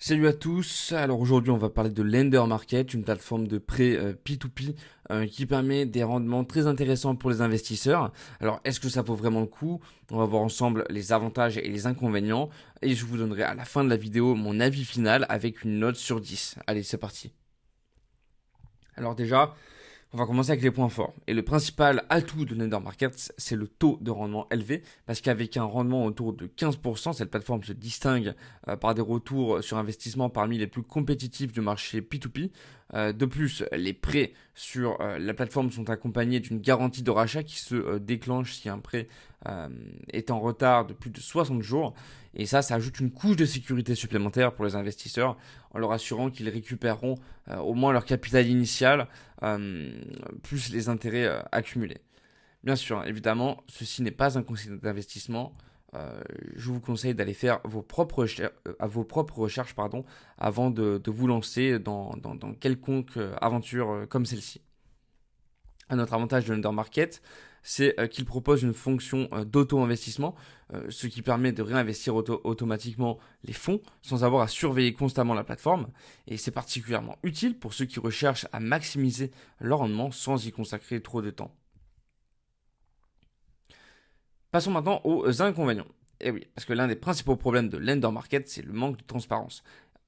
Salut à tous, alors aujourd'hui on va parler de Lender Market, une plateforme de prêt P2P qui permet des rendements très intéressants pour les investisseurs. Alors est-ce que ça vaut vraiment le coup? On va voir ensemble les avantages et les inconvénients et je vous donnerai à la fin de la vidéo mon avis final avec une note sur 10. Allez, c'est parti. Alors déjà, on va commencer avec les points forts. Et le principal atout de Lender Market, c'est le taux de rendement élevé. Parce qu'avec un rendement autour de 15%, cette plateforme se distingue par des retours sur investissement parmi les plus compétitifs du marché P2P. De plus, les prêts sur la plateforme sont accompagnés d'une garantie de rachat qui se déclenche si un prêt est en retard de plus de 60 jours. Et ça ajoute une couche de sécurité supplémentaire pour les investisseurs en leur assurant qu'ils récupéreront au moins leur capital initial plus les intérêts accumulés. Bien sûr, évidemment, ceci n'est pas un conseil d'investissement. Je vous conseille d'aller faire vos propres recherches avant de vous lancer dans quelconque aventure comme celle-ci. Un autre avantage de l'undermarket, c'est qu'il propose une fonction d'auto-investissement, ce qui permet de réinvestir automatiquement les fonds sans avoir à surveiller constamment la plateforme. Et c'est particulièrement utile pour ceux qui recherchent à maximiser leur rendement sans y consacrer trop de temps. Passons maintenant aux inconvénients. Et oui, parce que l'un des principaux problèmes de Lender Market, c'est le manque de transparence.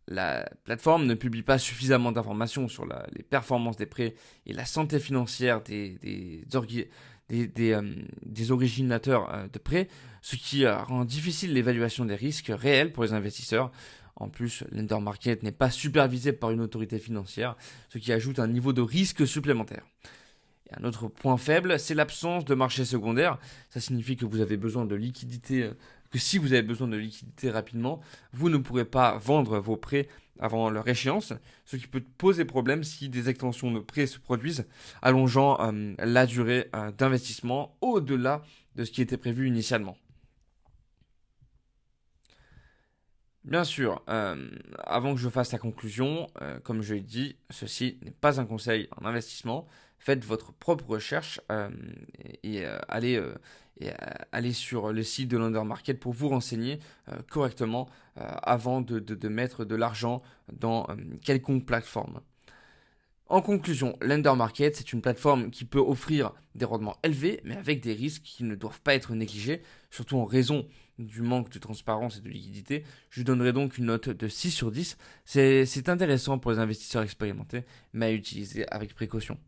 La plateforme ne publie pas suffisamment d'informations sur les performances des prêts et la santé financière des originateurs de prêts, ce qui rend difficile l'évaluation des risques réels pour les investisseurs. En plus, Lender Market n'est pas supervisé par une autorité financière, ce qui ajoute un niveau de risque supplémentaire. Et un autre point faible, c'est l'absence de marché secondaire. Ça signifie que vous avez besoin de liquidité, que si vous avez besoin de liquidité rapidement, vous ne pourrez pas vendre vos prêts avant leur échéance, ce qui peut poser problème si des extensions de prêts se produisent, allongeant la durée d'investissement au-delà de ce qui était prévu initialement. Bien sûr, avant que je fasse la conclusion, comme je l'ai dit, ceci n'est pas un conseil en investissement. Faites votre propre recherche et allez sur le site de Lender Market pour vous renseigner correctement avant de mettre de l'argent dans quelconque plateforme. En conclusion, Lender Market, c'est une plateforme qui peut offrir des rendements élevés, mais avec des risques qui ne doivent pas être négligés, surtout en raison du manque de transparence et de liquidité. Je lui donnerai donc une note de 6 sur 10. C'est intéressant pour les investisseurs expérimentés, mais à utiliser avec précaution.